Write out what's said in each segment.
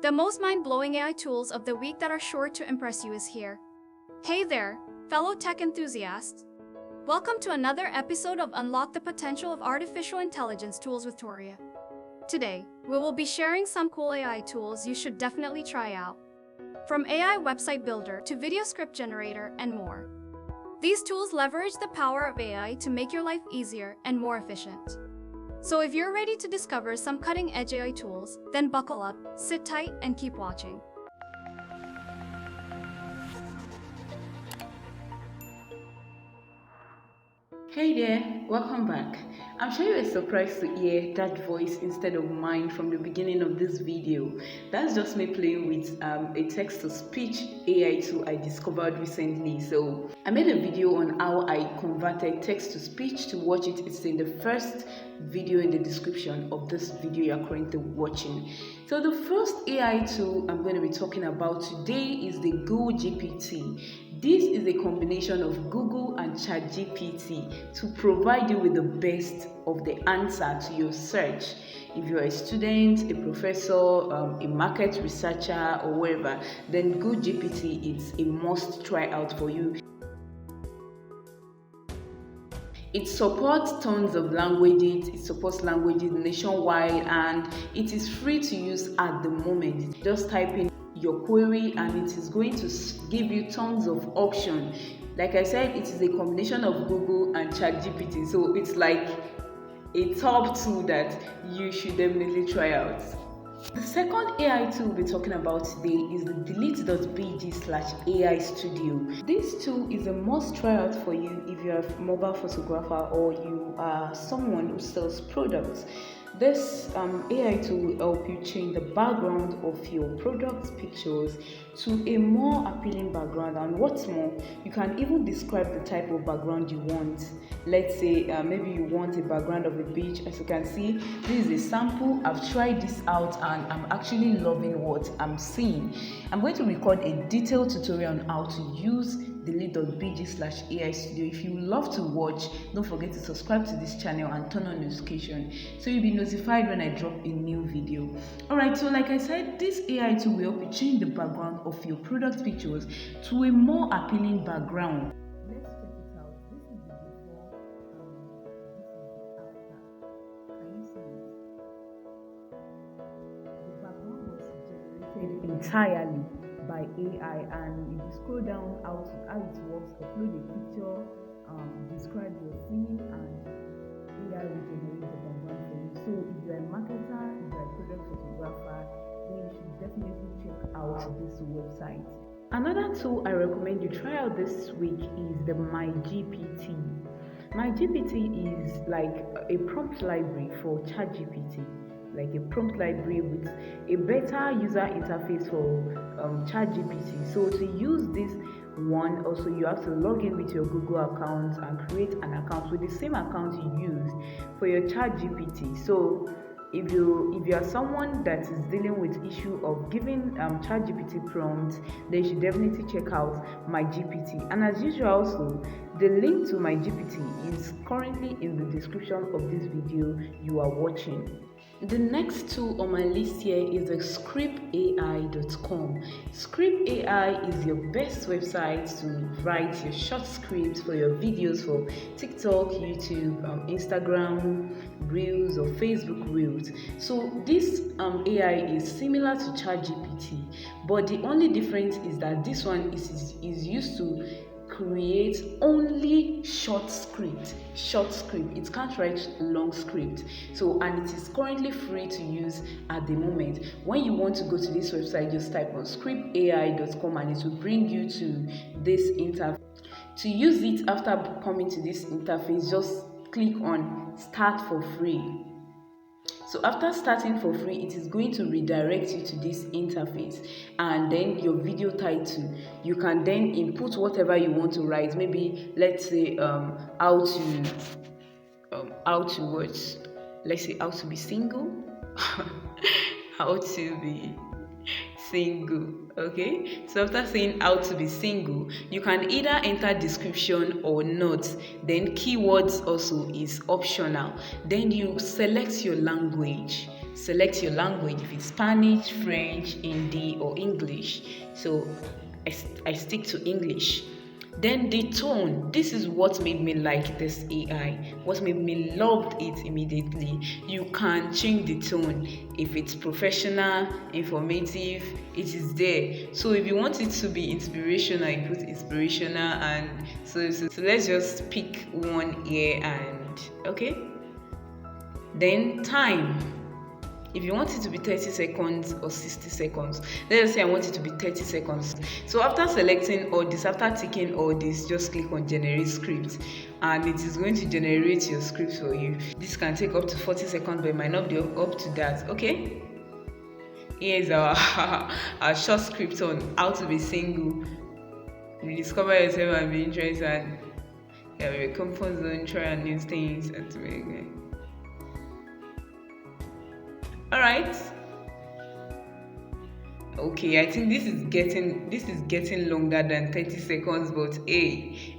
The most mind-blowing AI tools of the week that are sure to impress you is here. Hey there, fellow tech enthusiasts. Welcome to another episode of Unlock the Potential of Artificial Intelligence Tools with Toria. Today, we will be sharing some cool AI tools you should definitely try out. From AI website builder to video script generator and more. These tools leverage the power of AI to make your life easier and more efficient. So if you're ready to discover some cutting-edge AI tools, then buckle up, sit tight, and keep watching. Hey there, welcome back. I'm sure you're surprised to hear that voice instead of mine from the beginning of this video. That's just me playing with a text-to-speech AI tool I discovered recently. So I made a video on how I converted text-to-speech. To watch it, it's in the first video in the description of this video you're currently watching. So the first AI tool I'm going to be talking about today is the GPT. This is a combination of Google and ChatGPT to provide you with the best of the answer to your search. If you're a student, a professor, a market researcher, or whatever, then GPT is a must try out for you. It supports tons of languages, it supports languages nationwide, and it is free to use at the moment. Just type in your query and it is going to give you tons of options. Like I said, it is a combination of Google and ChatGPT, so it's like a top tool that you should definitely try out. The second AI tool we'll be talking about today is the delete.bg/AI studio. This tool is a must try out for you if you're a mobile photographer or you are someone who sells products. This AI tool will help you change the background of your product's pictures to a more appealing background, and what's more, you can even describe the type of background you want. Let's say maybe you want a background of a beach. As you can see, this is a sample. I've tried this out and I'm actually loving what I'm seeing. I'm going to record a detailed tutorial on how to use delete.bg/AI studio. If you love to watch, don't forget to subscribe to this channel and turn on notification so you'll be notified when I drop a new video. Alright, so like I said, this AI tool will help you change the background of your product pictures to a more appealing background. Let's check it out. This is the before, this is the after. Can you see it? The background was generated entirely by AI, and if you scroll down how it works, upload a picture, describe your scene, and AI will generate the background for you. So if you're a marketer, if you're a product photographer, then you should definitely check out this website. Another tool I recommend you try out this week is the MyGPT. MyGPT is like a prompt library for ChatGPT. Like a prompt library with a better user interface for ChatGPT. So to use this one, also you have to log in with your Google account and create an account with the same account you used for your ChatGPT. So if you are someone that is dealing with issue of giving ChatGPT prompts, then you should definitely check out MyGPT. And as usual, also the link to MyGPT is currently in the description of this video you are watching. The next tool on my list here is the scriptai.com. Scriptai is your best website to write your short scripts for your videos for TikTok, YouTube, Instagram Reels, or Facebook Reels. So this AI is similar to ChatGPT, but the only difference is that this one is used to create only short script. It can't write long script. So, and it is currently free to use at the moment. When you want to go to this website, just type on scriptai.com and it will bring you to this interface. To use it, after coming to this interface, just click on start for free. So after starting for free, it is going to redirect you to this interface, and then your video title, you can then input whatever you want to write. Maybe let's say how to watch, let's say how to be single, how to be single. Okay, so after saying how to be single, you can either enter description or not. Then keywords also is optional. Then you select your language. select your language, if it's Spanish, French, Hindi, or English. So I stick to English. Then the tone, this is what made me like this AI, what made me loved it immediately. You can change the tone. If it's professional, informative, it is there. So if you want it to be inspirational, you put inspirational, and so let's just pick one here, and okay. Then time. If you want it to be 30 seconds or 60 seconds, let's say I want it to be 30 seconds. So after selecting all this, after ticking all this, just click on generate script, and it is going to generate your script for you. This can take up to 40 seconds, but it might not be up to that. Okay, here's our our short script on how to be single, rediscover yourself and be interested, and your comfort zone, try new things, and to make it. All right. Okay, I think this is getting longer than 30 seconds, but hey.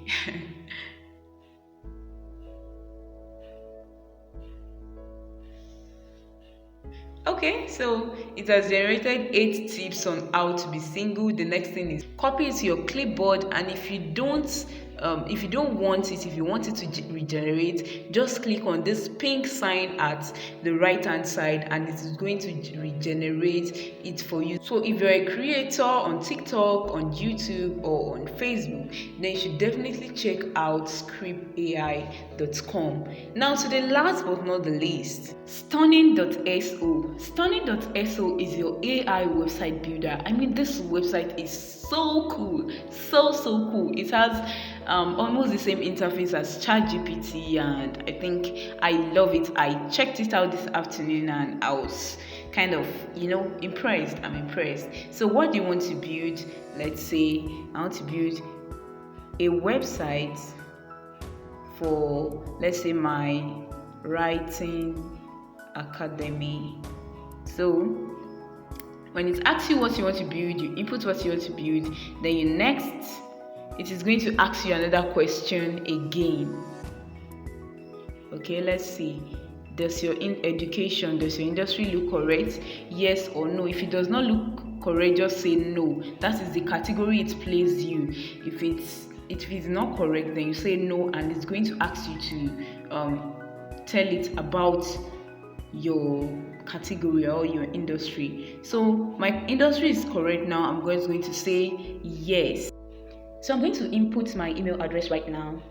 Okay, so it has generated 8 tips on how to be single. The next thing is copy it to your clipboard, and if you don't want it, if you want it to regenerate, just click on this pink sign at the right hand side, and it is going to regenerate it for you. So if you're a creator on TikTok, on YouTube, or on Facebook, then you should definitely check out scriptai.com. Now to the last but not the least, stunning.so. Stunning.so is your AI website builder. I mean, this website is so cool, so cool. It has almost the same interface as ChatGPT, and I think I love it. I checked it out this afternoon, and I was kind of, impressed. I'm impressed. So what do you want to build? Let's say I want to build a website for, let's say, my writing academy. So when it asks you what you want to build, you input what you want to build, then it is going to ask you another question again. Okay, let's see. Does your education, does your industry look correct? Yes or no. If it does not look correct, just say no. That is the category it places you. If it's not correct, then you say no, and it's going to ask you to tell it about your category or your industry. So my industry is correct now. I'm going to say yes. So I'm going to input my email address right now.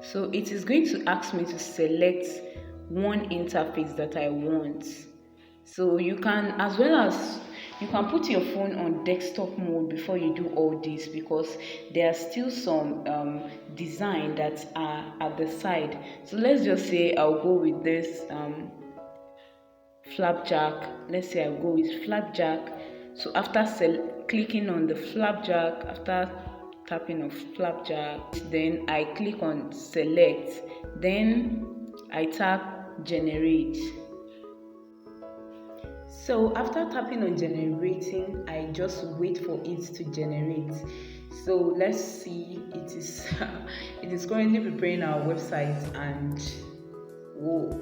So it is going to ask me to select one interface that I want. So you can, as well as you can put your phone on desktop mode before you do all this, because there are still some design that are at the side. So let's just say I'll go with this flapjack. Let's say I'll go with flapjack. So after clicking on the flapjack, after tapping on flapjack, then I click on select, then I tap generate. So after tapping on generating, I just wait for it to generate. So let's see, it is currently preparing our website, and whoa,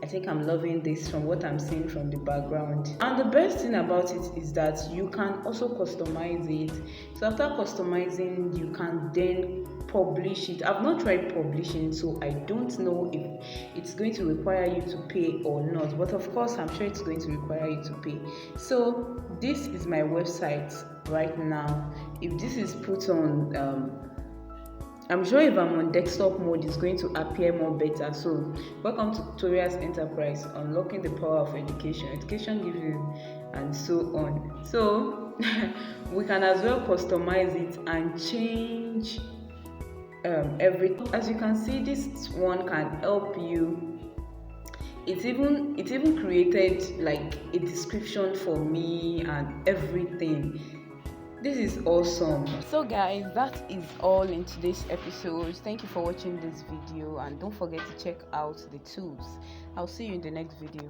I think I'm loving this from what I'm seeing from the background. And the best thing about it is that you can also customize it. So after customizing, you can then publish it. I've not tried publishing, so I don't know if it's going to require you to pay or not, but of course I'm sure it's going to require you to pay. So this is my website right now. If this is put on I'm sure if I'm on desktop mode, it's going to appear more better. So welcome to Tutorials Enterprise, unlocking the power of education. Education gives you, and so on. So we can as well customize it and change everything. As you can see, this one can help you. It even created like a description for me and everything. This is awesome. So guys, that is all in today's episode. Thank you for watching this video, and don't forget to check out the tools. I'll see you in the next video.